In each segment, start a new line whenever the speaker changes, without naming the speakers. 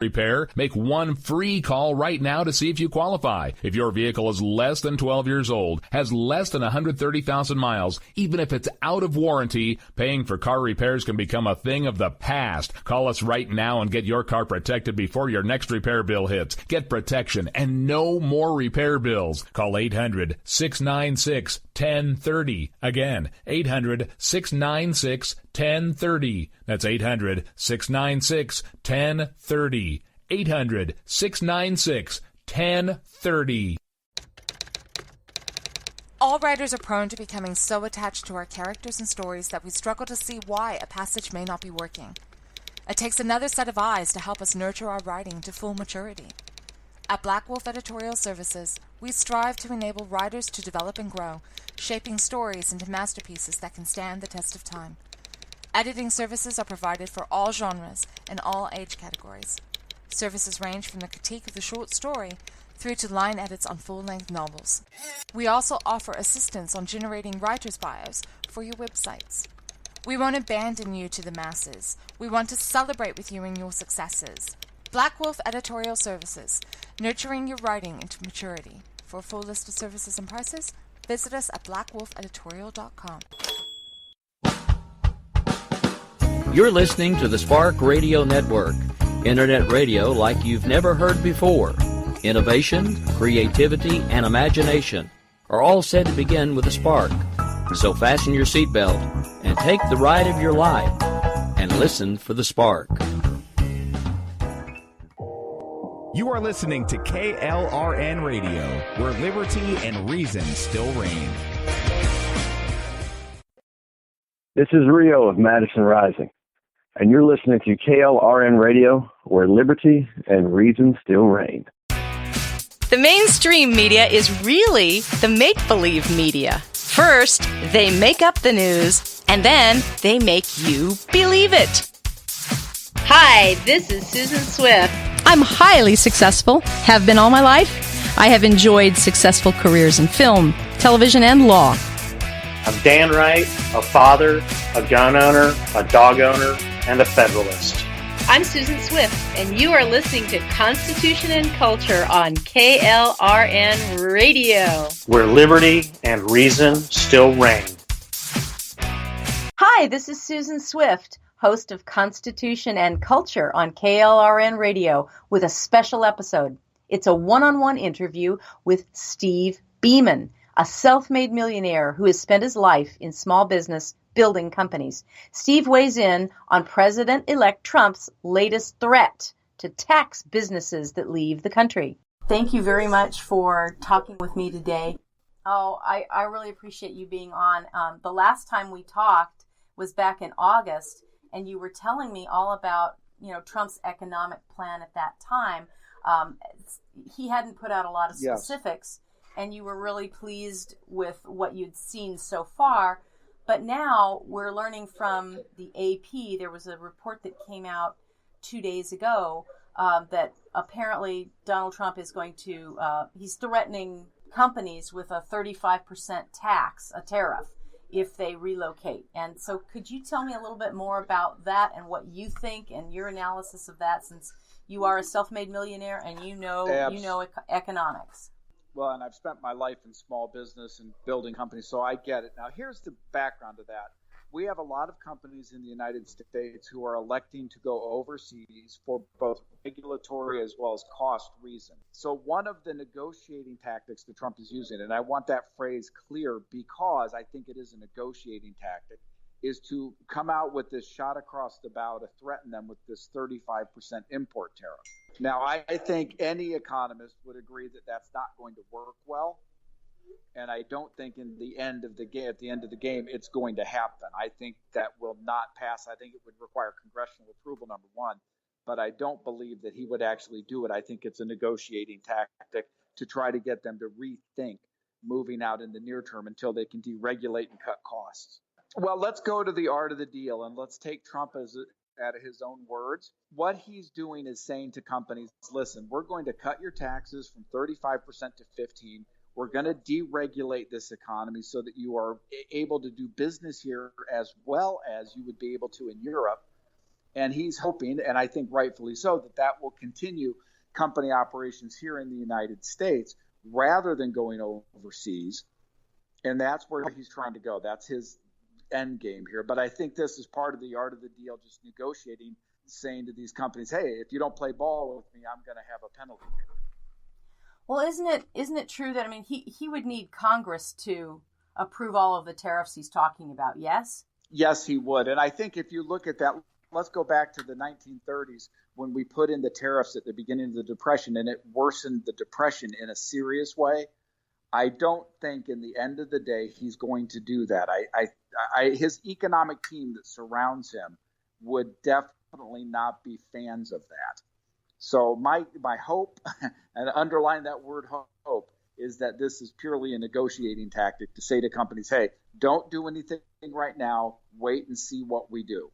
repair, make one free call right now to see if you qualify. If your vehicle is less than 12 years old, has less than 130,000 miles, even if it's out of warranty, paying for car repairs can become a thing of the past. Call us right now and get your car protected before your next repair bill hits. Get protection and no more repair bills. Call 800-696-1030. Again, 800-696-1030. That's 800-696-1030. 800-696-1030.
All writers are prone to becoming so attached to our characters and stories that we struggle to see why a passage may not be working. It takes another set of eyes to help us nurture our writing to full maturity. At Black Wolf Editorial Services, we strive to enable writers to develop and grow, shaping stories into masterpieces that can stand the test of time. Editing services are provided for all genres and all age categories. Services range from the critique of the short story through to line edits on full-length novels. We also offer assistance on generating writer's bios for your websites. We won't abandon you to the masses. We want to celebrate with you in your successes. Black Wolf Editorial Services, nurturing your writing into maturity. For a full list of services and prices, visit us at blackwolfeditorial.com.
You're listening to the Spark Radio Network, internet radio like you've never heard before. Innovation, creativity, and imagination are all said to begin with a spark. So fasten your seatbelt and take the ride of your life and listen for the spark.
You are listening to KLRN Radio, where liberty and reason still reign.
This is Rio of Madison Rising, and you're listening to KLRN Radio, where liberty and reason still reign.
The mainstream media is really the make-believe media. First, they make up the news, and then they make you believe it.
Hi, this is Susan Swift.
I'm highly successful, have been all my life. I have enjoyed successful careers in film, television, and law.
I'm Dan Wright, a father, a gun owner, a dog owner, and a Federalist.
I'm Susan Swift, and you are listening to Constitution and Culture on KLRN Radio,
where liberty and reason still reign.
Hi, this is Susan Swift, host of Constitution and Culture on KLRN Radio, with a special episode. It's a one-on-one interview with Steve Beaman, a self-made millionaire who has spent his life in small business building companies. Steve weighs in on President-elect Trump's latest threat to tax businesses that leave the country. Thank you very much for talking with me today. Oh, I really appreciate you being on. The last time we talked was back in August, and you were telling me all about, Trump's economic plan at that time. He hadn't put out a lot of specifics, and you were really pleased with what you'd seen so far. But now we're learning from the AP. There was a report that came out 2 days ago that apparently Donald Trump is going to, he's threatening companies with a 35% tax, a tariff, if they relocate. And so could you tell me a little bit more about that and what you think and your analysis of that, since you are a self-made millionaire and you know economics?
Well, and I've spent my life in small business and building companies, so I get it. Now, here's the background to that. We have a lot of companies in the United States who are electing to go overseas for both regulatory as well as cost reasons. So one of the negotiating tactics that Trump is using, and I want that phrase clear because I think it is a negotiating tactic, is to come out with this shot across the bow to threaten them with this 35% import tariff. Now, I think any economist would agree that that's not going to work well. And I don't think at the end of the game, it's going to happen. I think that will not pass. I think it would require congressional approval, number one. But I don't believe that he would actually do it. I think it's a negotiating tactic to try to get them to rethink moving out in the near term until they can deregulate and cut costs. Well, let's go to the art of the deal, and let's take Trump at his own words. What he's doing is saying to companies, listen, we're going to cut your taxes from 35% to 15%. We're going to deregulate this economy so that you are able to do business here as well as you would be able to in Europe. And he's hoping, and I think rightfully so, that will continue company operations here in the United States rather than going overseas. And that's where he's trying to go. That's his end game here. But I think this is part of the art of the deal, just negotiating, saying to these companies, hey, if you don't play ball with me, I'm going to have a penalty here.
Well, isn't it true that, I mean, he would need Congress to approve all of the tariffs he's talking about, yes?
Yes, he would. And I think if you look at that, let's go back to the 1930s when we put in the tariffs at the beginning of the Depression, and it worsened the Depression in a serious way. I don't think in the end of the day he's going to do that. His economic team that surrounds him would definitely not be fans of that. So my hope, and underline that word hope, is that this is purely a negotiating tactic to say to companies, hey, don't do anything right now. Wait and see what we do.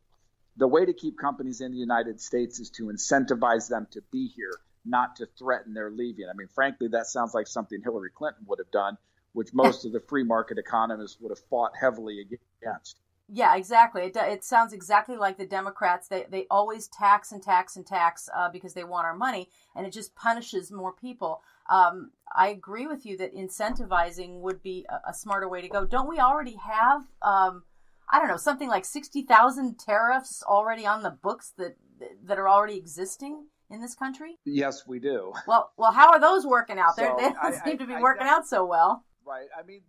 The way to keep companies in the United States is to incentivize them to be here, not to threaten their leaving. I mean, frankly, that sounds like something Hillary Clinton would have done, which most of the free market economists would have fought heavily against.
Yeah, exactly. It sounds exactly like the Democrats. They always tax and tax and tax because they want our money, and it just punishes more people. I agree with you that incentivizing would be a smarter way to go. Don't we already have, I don't know, something like 60,000 tariffs already on the books that are already existing in this country?
Yes, we do.
Well, how are those working out?
So
They don't seem to be working out so well.
Right. I mean,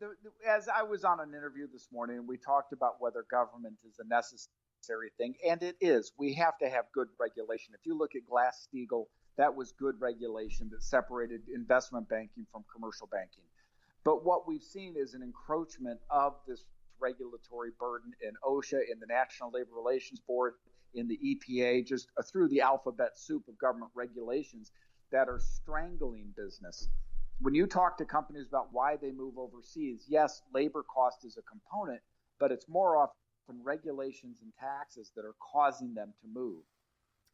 as I was on an interview this morning, we talked about whether government is a necessary thing, and it is. We have to have good regulation. If you look at Glass-Steagall, that was good regulation that separated investment banking from commercial banking. But what we've seen is an encroachment of this regulatory burden in OSHA, in the National Labor Relations Board, in the EPA, just through the alphabet soup of government regulations that are strangling business. When you talk to companies about why they move overseas, yes, labor cost is a component, but it's more often regulations and taxes that are causing them to move.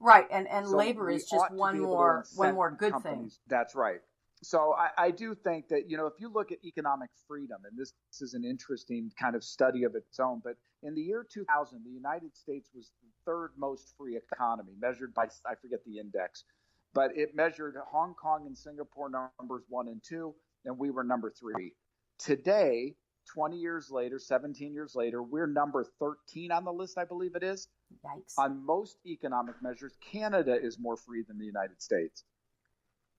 Right, and
So
labor
we
is just
ought to
one
be able to
more
incent
good
companies.
thing.
That's right. So I do think that, if you look at economic freedom, and this is an interesting kind of study of its own, but in the year 2000, the United States was the third most free economy, measured by, I forget the index, but it measured Hong Kong and Singapore numbers 1 and 2, and we were number 3. Today, 20 years later, 17 years later, we're number 13 on the list, I believe it is.
Yikes.
On most economic measures, Canada is more free than the United States.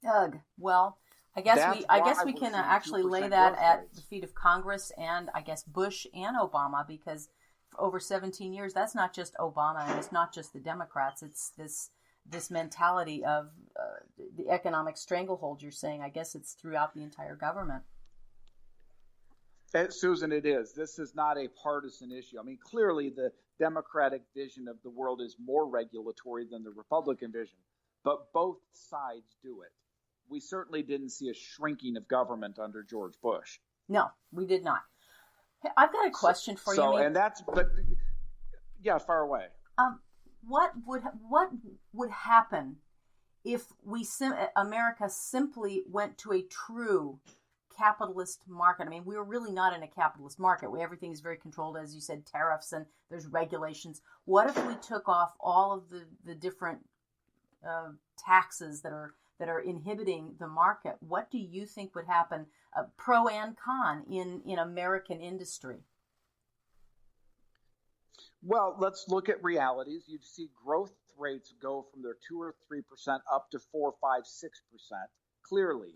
Ugh. Well, I guess we can actually lay that at the feet of Congress and I guess Bush and Obama, because for over 17 years, that's not just Obama and it's not just the Democrats. It's this mentality of the economic stranglehold you're saying. I guess it's throughout the entire government.
Susan, it is. This is not a partisan issue. I mean, clearly the Democratic vision of the world is more regulatory than the Republican vision, but both sides do it. We certainly didn't see a shrinking of government under George Bush.
No, we did not. Hey, I've got a question for you.
Yeah, far away.
What would happen if America simply went to a true capitalist market? I mean, we're really not in a capitalist market where everything is very controlled, as you said, tariffs and there's regulations. What if we took off all of the different taxes that are inhibiting the market? What do you think would happen, pro and con, in American industry?
Well, let's look at realities. You'd see growth rates go from their 2 or 3% up to 4, 5, 6%, clearly.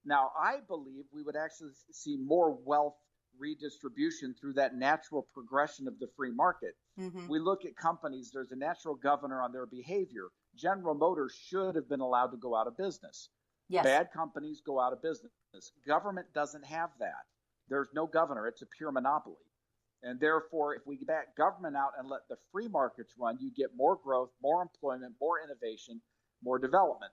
Now, I believe we would actually see more wealth redistribution through that natural progression of the free market. Mm-hmm. We look at companies, there's a natural governor on their behavior. General Motors should have been allowed to go out of business. Yes. Bad companies go out of business. Government doesn't have that. There's no governor. It's a pure monopoly. And therefore, if we back government out and let the free markets run, you get more growth, more employment, more innovation, more development.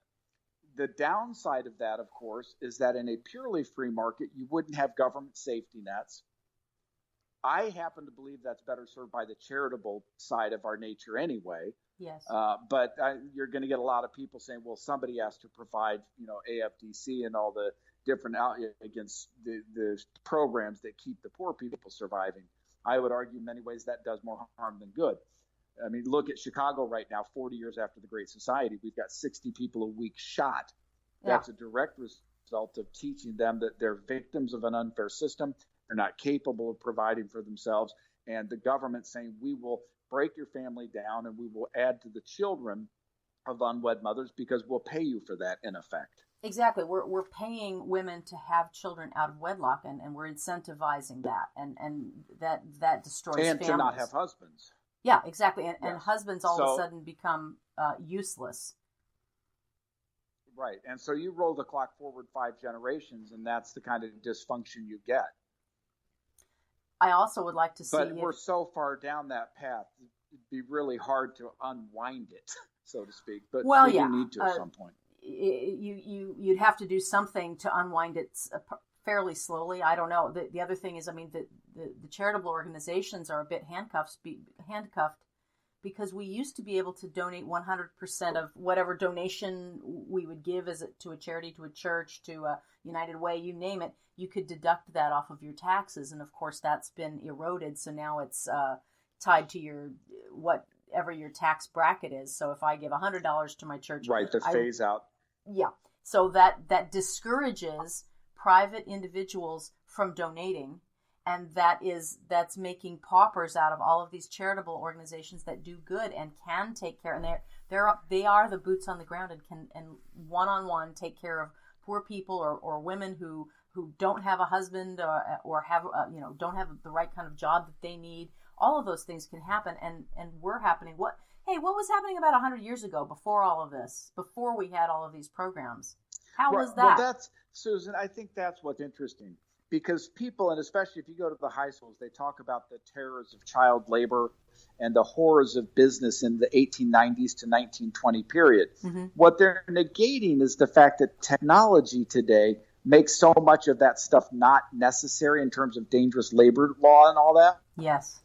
The downside of that, of course, is that in a purely free market, you wouldn't have government safety nets. I happen to believe that's better served by the charitable side of our nature anyway.
Yes.
But you're going to get a lot of people saying, well, somebody has to provide, AFDC and all the different against the programs that keep the poor people surviving. I would argue in many ways that does more harm than good. I mean, look at Chicago right now, 40 years after the Great Society. We've got 60 people a week shot. That's a direct result of teaching them that they're victims of an unfair system. They're not capable of providing for themselves. And the government saying, we will break your family down and we will add to the children of unwed mothers because we'll pay you for that, in effect.
Exactly. We're paying women to have children out of wedlock, and we're incentivizing that, and that destroys
and
families.
To not have husbands.
Yeah, exactly. And husbands all of a sudden become useless.
Right. And so you roll the clock forward 5 generations, and that's the kind of dysfunction you get.
I also would like to see...
But we're so far down that path, it'd be really hard to unwind it, so to speak. But we do need to at some point.
You'd have to do something to unwind it fairly slowly. I don't know. The other thing is, I mean, the charitable organizations are a bit handcuffed because we used to be able to donate 100% of whatever donation we would give to a charity, to a church, to a United Way, you name it. You could deduct that off of your taxes, and of course that's been eroded. So now it's tied to whatever your tax bracket is. So if I give $100 to my church,
right, the phase out.
Yeah. So that discourages private individuals from donating, and that's making paupers out of all of these charitable organizations that do good and can take care, and they are the boots on the ground and can one-on-one take care of poor people or women who don't have a husband or have don't have the right kind of job that they need. All of those things can happen, and were happening. What was happening about 100 years ago, before all of this, before we had all of these programs? How was that?
Well, that's, Susan, I think that's what's interesting, because people, and especially if you go to the high schools, they talk about the terrors of child labor and the horrors of business in the 1890s to 1920 period. Mm-hmm. What they're negating is the fact that technology today makes so much of that stuff not necessary in terms of dangerous labor law and all that.
Yes.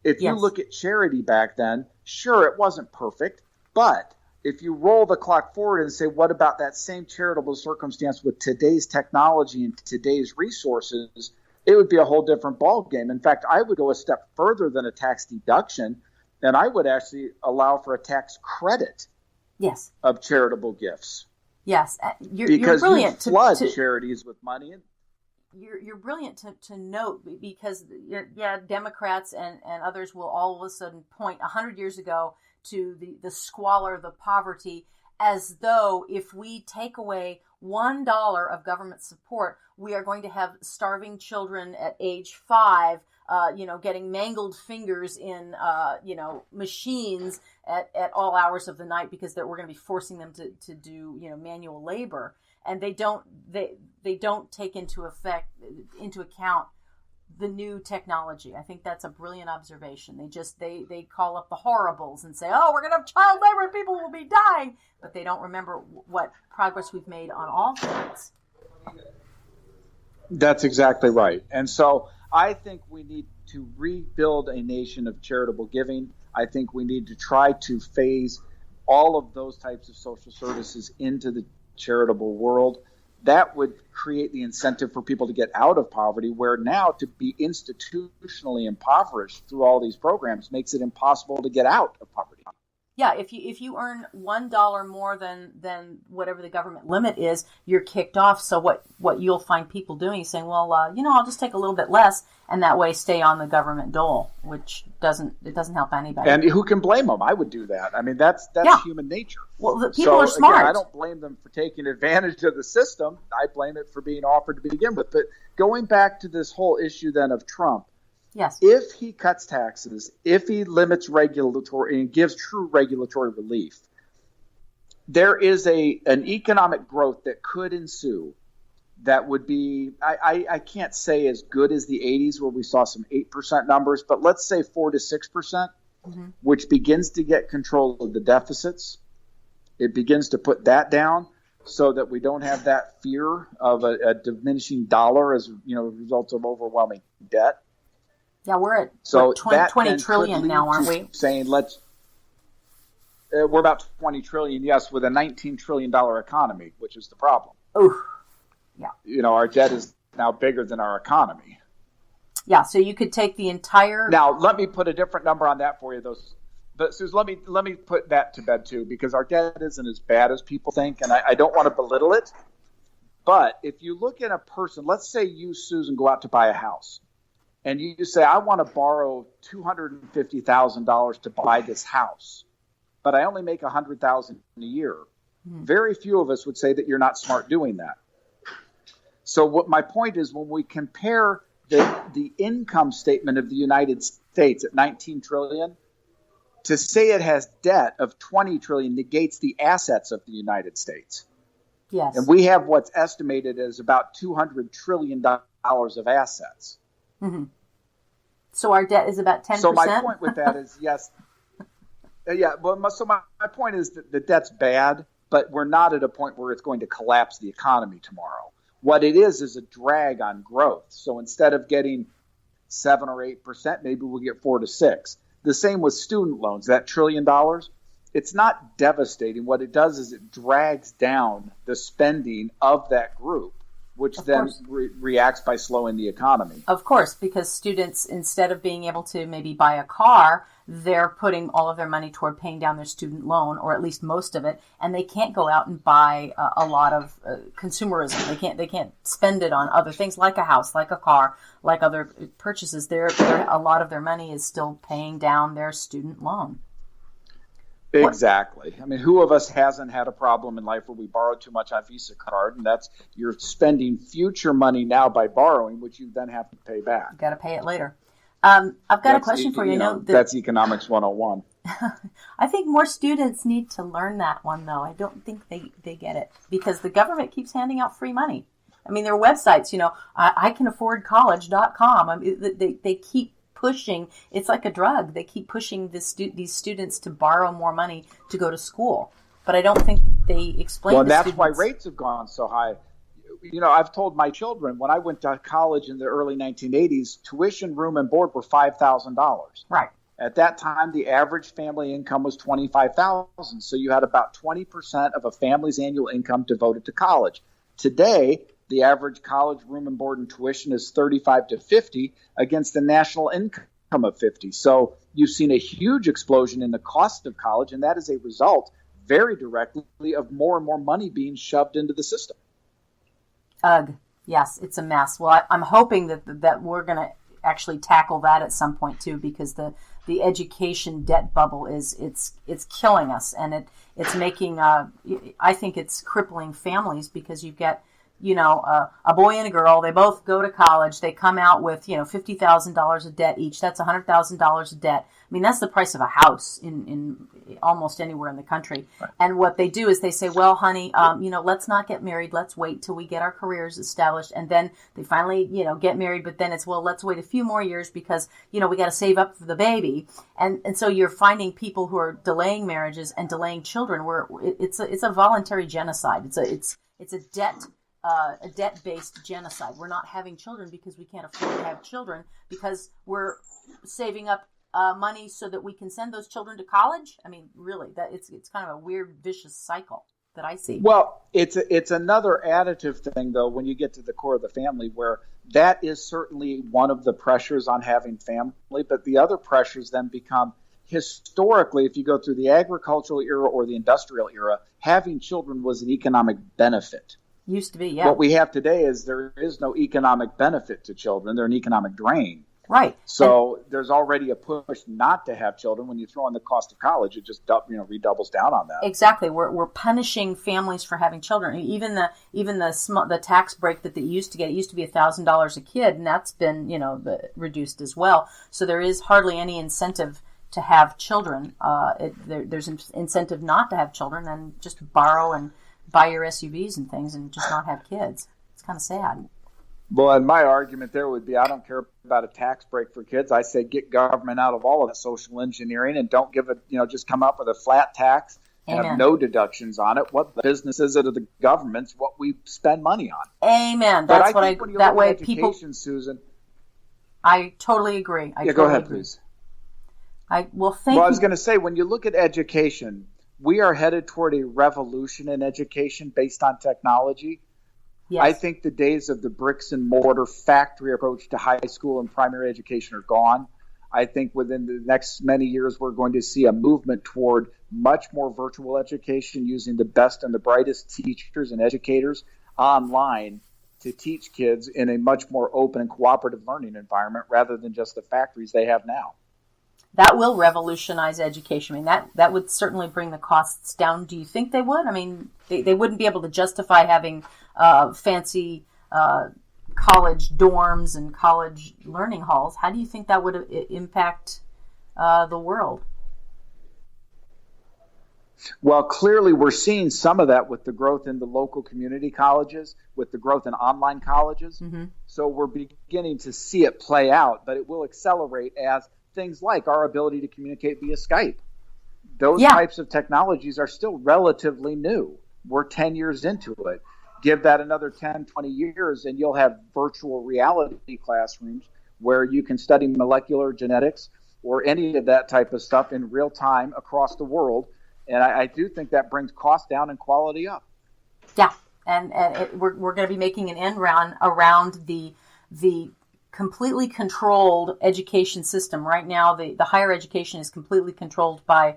If you look at charity back then, sure, it wasn't perfect, but if you roll the clock forward and say, what about that same charitable circumstance with today's technology and today's resources, it would be a whole different ballgame. In fact, I would go a step further than a tax deduction, and I would actually allow for a tax credit of charitable gifts.
Yes.
You're brilliant you flood charities with money.
You're brilliant to note, because Democrats and others will all of a sudden point 100 years ago to the squalor, the poverty, as though if we take away $1 of government support, we are going to have starving children at age 5, getting mangled fingers in, machines at all hours of the night, because we're going to be forcing them to do, manual labor. And they don't take into account the new technology. I think that's a brilliant observation. They call up the horribles and say, oh, we're going to have child labor and people will be dying. But they don't remember what progress we've made on all fronts.
That's exactly right. And so I think we need to rebuild a nation of charitable giving. I think we need to try to phase all of those types of social services into the charitable world. That would create the incentive for people to get out of poverty, where now to be institutionally impoverished through all these programs makes it impossible to get out of poverty.
Yeah, if you earn $1 more than whatever the government limit is, you're kicked off. So what you'll find people doing is saying, well, I'll just take a little bit less, and that way stay on the government dole, which doesn't help anybody.
And who can blame them? I would do that. I mean, that's human nature.
Well, the people are smart.
Again, I don't blame them for taking advantage of the system. I blame it for being offered to begin with. But going back to this whole issue then of Trump,
yes,
if he cuts taxes, if he limits regulatory and gives true regulatory relief, there is an economic growth that could ensue that would be, I can't say as good as the 80s where we saw some 8% numbers, but let's say 4 to 6%, which begins to get control of the deficits. It begins to put that down so that we don't have that fear of a diminishing dollar as a result of overwhelming debt.
Yeah, we're at 20 trillion now, aren't we?
Saying we're about 20 trillion, yes, with a $19 trillion economy, which is the problem.
Ooh, yeah.
Our debt is now bigger than our economy.
Yeah, so you could take the entire...
Now, let me put a different number on that for you. But Susan, let me put that to bed too, because our debt isn't as bad as people think, and I don't want to belittle it. But if you look at a person, let's say you, Susan, go out to buy a house, and you say, I want to borrow $250,000 to buy this house, but I only make $100,000 a year. Very few of us would say that you're not smart doing that. So what my point is, when we compare the income statement of the United States at $19 trillion, to say it has debt of $20 trillion negates the assets of the United States.
Yes.
And we have what's estimated as about $200 trillion of assets.
Mm-hmm. So our debt is about 10%?
So my point with that is, yes. Yeah, well, so my point is that the debt's bad, but we're not at a point where it's going to collapse the economy tomorrow. What it is a drag on growth. So instead of getting 7 or 8%, maybe we'll get 4 to 6. The same with student loans, that $1 trillion. It's not devastating. What it does is it drags down the spending of that group, which then reacts by slowing the economy.
Of course, because students, instead of being able to maybe buy a car, they're putting all of their money toward paying down their student loan, or at least most of it, and they can't go out and buy a lot of consumerism. They can't spend it on other things like a house, like a car, like other purchases. A lot of their money is still paying down their student loan.
Exactly. I mean, who of us hasn't had a problem in life where we borrowed too much on Visa card, and that's you're spending future money now by borrowing, which you then have to pay back.
You've got to pay it later. I've got a question for you.
That's economics 101.
I think more students need to learn that one, though. I don't think they get it because the government keeps handing out free money. I mean, their websites, I can afford college.com. I mean, they keep pushing. It's like a drug. They keep pushing these students to borrow more money to go to school. But I don't think they explain to
that's
students.
why rates have gone so high. I've told my children when I went to college in the early 1980s, tuition, room, and board were $5,000.
Right.
At that time, the average family income was $25,000. So you had about 20% of a family's annual income devoted to college. Today, the average college room and board and tuition is $35 to $50 against the national income of $50. So you've seen a huge explosion in the cost of college, and that is a result very directly of more and more money being shoved into the system.
Ugh. Yes, it's a mess. Well, I'm hoping that we're going to actually tackle that at some point too, because the education debt bubble it's killing us, and it's making I think it's crippling families because you get a boy and a girl, they both go to college, they come out with $50,000 of debt each. That's $100,000 of debt. I mean, that's the price of a house in almost anywhere in the country. Right. And what they do is they say, well, honey, let's not get married. Let's wait till we get our careers established. And then they finally, get married. But then it's, well, let's wait a few more years because, we got to save up for the baby. And so you're finding people who are delaying marriages and delaying children where it's a voluntary genocide. It's a debt-based genocide. We're not having children because we can't afford to have children because we're saving up money so that we can send those children to college. I mean, really, that it's kind of a weird, vicious cycle that I see.
Well, it's another additive thing, though, when you get to the core of the family, where that is certainly one of the pressures on having family, but the other pressures then become historically, if you go through the agricultural era or the industrial era, having children was an economic benefit.
Used to be, yeah.
What we have today is there is no economic benefit to children. They're an economic drain.
Right.
So there's already a push not to have children. When you throw in the cost of college, it just redoubles down on that.
Exactly. We're punishing families for having children. Even the tax break that they used to get, it used to be $1,000 a kid, and that's been reduced as well. So there is hardly any incentive to have children. There's an incentive not to have children and just borrow and buy your SUVs and things and just not have kids. It's kind of sad.
Well, and my argument there would be I don't care about a tax break for kids. I say get government out of all of that social engineering and don't give it, just come up with a flat tax and have no deductions on it. What the business is it of the government's what we spend money on.
Amen. That's what I, that way people,
Susan.
I totally agree.
Go ahead, please.
I was
going to say, when you look at education, we are headed toward a revolution in education based on technology. Yes. I think the days of the bricks and mortar factory approach to high school and primary education are gone. I think within the next many years, we're going to see a movement toward much more virtual education using the best and the brightest teachers and educators online to teach kids in a much more open and cooperative learning environment rather than just the factories they have now.
That will revolutionize education. I mean, that would certainly bring the costs down. Do you think they would? I mean, they wouldn't be able to justify having fancy college dorms and college learning halls. How do you think that would impact the world?
Well, clearly we're seeing some of that with the growth in the local community colleges, with the growth in online colleges. Mm-hmm. So we're beginning to see it play out, but it will accelerate as things like our ability to communicate via Skype. Those types of technologies are still relatively new. We're 10 years into it. Give that another 10, 20 years, and you'll have virtual reality classrooms where you can study molecular genetics or any of that type of stuff in real time across the world. And I do think that brings costs down and quality up.
Yeah, and we're going to be making an end round around the completely controlled education system. Right now, the higher education is completely controlled by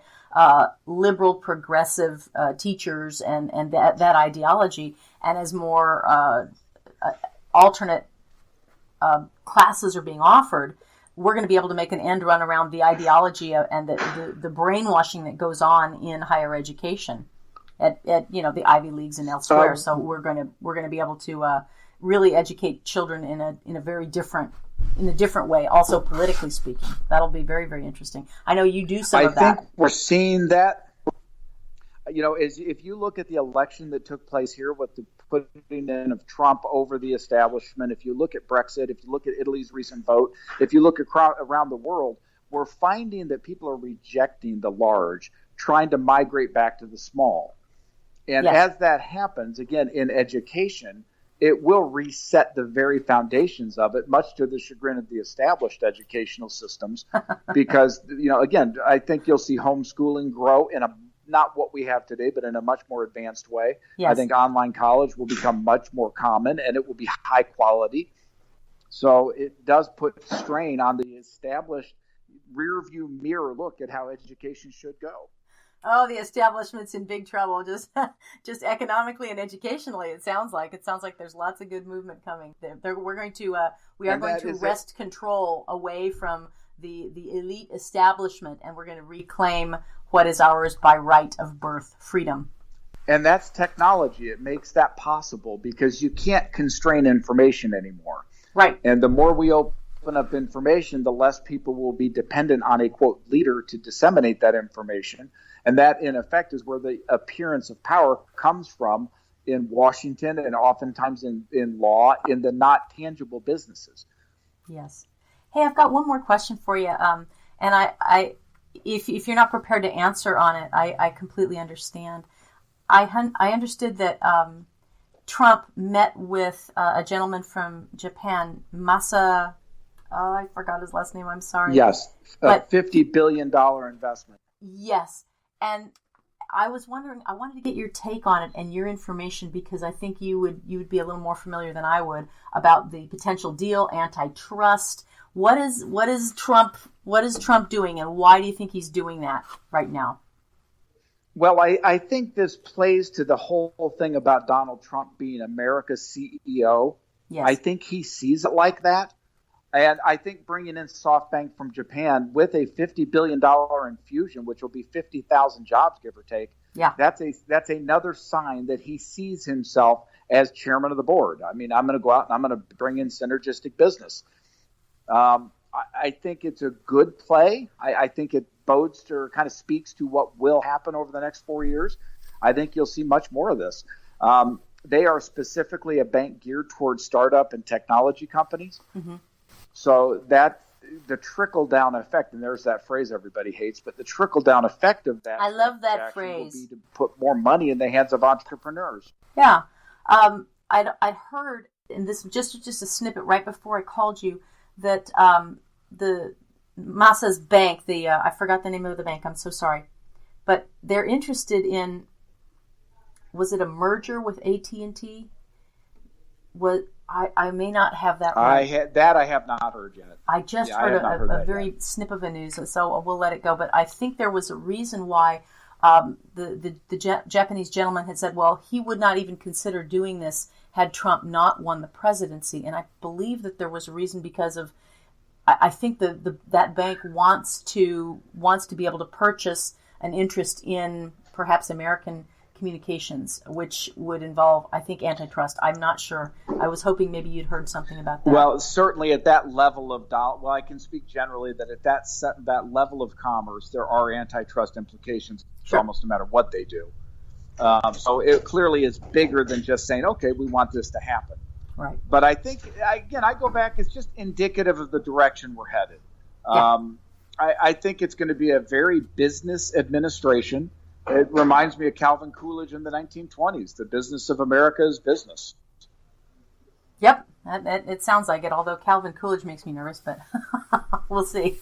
liberal, progressive teachers and that ideology. And as more alternate classes are being offered, we're going to be able to make an end run around the ideology and the brainwashing that goes on in higher education at the Ivy Leagues and elsewhere. So we're going to be able to really educate children in a very different way, also politically speaking. That'll be very, very interesting. I know you do some of that.
I think we're seeing that. If you look at the election that took place here with the putting in of Trump over the establishment, if you look at Brexit, if you look at Italy's recent vote, if you look around the world, we're finding that people are rejecting the large, trying to migrate back to the small. And as that happens, again, in education, it will reset the very foundations of it, much to the chagrin of the established educational systems. Because, again, I think you'll see homeschooling grow in not what we have today, but in a much more advanced way. Yes. I think online college will become much more common, and it will be high quality. So it does put strain on the established rear view mirror look at how education should go.
Oh, the establishment's in big trouble, just economically and educationally. It sounds like there's lots of good movement coming. We are going to wrest control away from the elite establishment, and we're going to reclaim what is ours by right of birth, freedom.
And that's technology. It makes that possible because you can't constrain information anymore.
Right.
And the more we open up information, the less people will be dependent on a, quote, leader to disseminate that information. And that, in effect, is where the appearance of power comes from in Washington and oftentimes in law, in the not tangible businesses.
Yes. Hey, I've got one more question for you. And I if you're not prepared to answer on it, I completely understand. I understood that Trump met with a gentleman from Japan, Masa. I forgot his last name. I'm sorry.
Yes, a $50 billion investment.
Yes. And I was wondering, I wanted to get your take on it and your information because I think you would be a little more familiar than I would about the potential deal, antitrust. What is Trump doing, and why do you think he's doing that right now?
Well, I think this plays to the whole thing about Donald Trump being America's CEO.
Yes.
I think he sees it like that. And I think bringing in SoftBank from Japan with a $50 billion infusion, which will be 50,000 jobs, give or take, that's another sign that he sees himself as chairman of the board. I mean, I'm going to go out and I'm going to bring in synergistic business. I think it's a good play. I think it bodes to or kind of speaks to what will happen over the next 4 years. I think you'll see much more of this. They are specifically a bank geared towards startup and technology companies. Mm-hmm. So that the trickle-down effect, and there's that phrase everybody hates, but the trickle-down effect of that.
I love that phrase.
Will be to put more money in the hands of entrepreneurs.
Yeah. I'd heard, and this just a snippet right before I called you, that the Masa's bank, I forgot the name of the bank, I'm so sorry, but they're interested in, was it a merger with AT&T? I may not have that right.
I have not heard yet.
I just heard a very snip of the news, so we'll let it go. But I think there was a reason why the Japanese gentleman had said, well, he would not even consider doing this had Trump not won the presidency. And I believe that there was a reason because of, I think that bank wants to be able to purchase an interest in perhaps American communications, which would involve, I think, antitrust. I'm not sure. I was hoping maybe you'd heard something about that.
Well, certainly at that level of I can speak generally that at that level of commerce, there are antitrust implications,
Sure.
almost no matter what they do. So it clearly is bigger than just saying, okay, we want this to happen.
Right.
But I think, again, I go back, it's just indicative of the direction we're headed.
Yeah.
I think it's going to be a very business administration. It reminds me of Calvin Coolidge in the 1920s. The business of America is business.
Yep, it sounds like it, although Calvin Coolidge makes me nervous, but we'll see.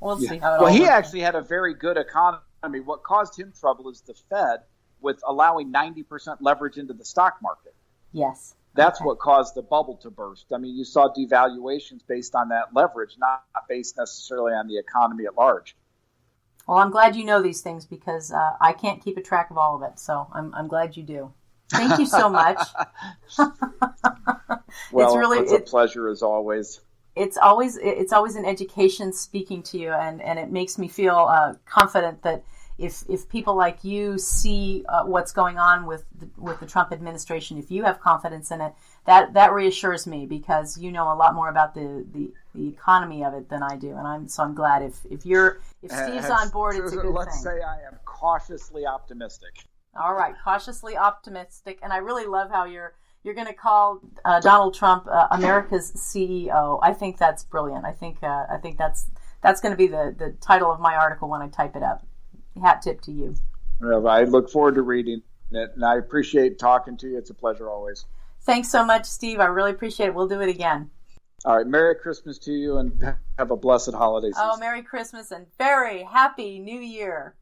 We'll see how it all
Well, he
works.
actually had a very good economy. What caused him trouble is the Fed with allowing 90% leverage into the stock market.
Yes.
That's
Okay.
what caused the bubble to burst. I mean, you saw devaluations based on that leverage, not based necessarily on the economy at large.
Well, I'm glad you know these things because I can't keep a track of all of it, so I'm glad you do. Thank you so much.
Well, it's a pleasure as always.
It's always an education speaking to you, and it makes me feel confident that if people like you see what's going on with the Trump administration, if you have confidence in it, that reassures me because you know a lot more about the economy of it than I do, and I'm glad if Steve's on board, it's a good thing.
Let's say I am cautiously optimistic.
All right, cautiously optimistic, and I really love how you're going to call Donald Trump America's CEO. I think that's brilliant. I think that's going to be the title of my article when I type it up. Hat tip to you.
Well, I look forward to reading it, and I appreciate talking to you. It's a pleasure always.
Thanks so much, Steve. I really appreciate it. We'll do it again.
All right. Merry Christmas to you, and have a blessed holiday season.
Oh, Merry Christmas and very Happy New Year.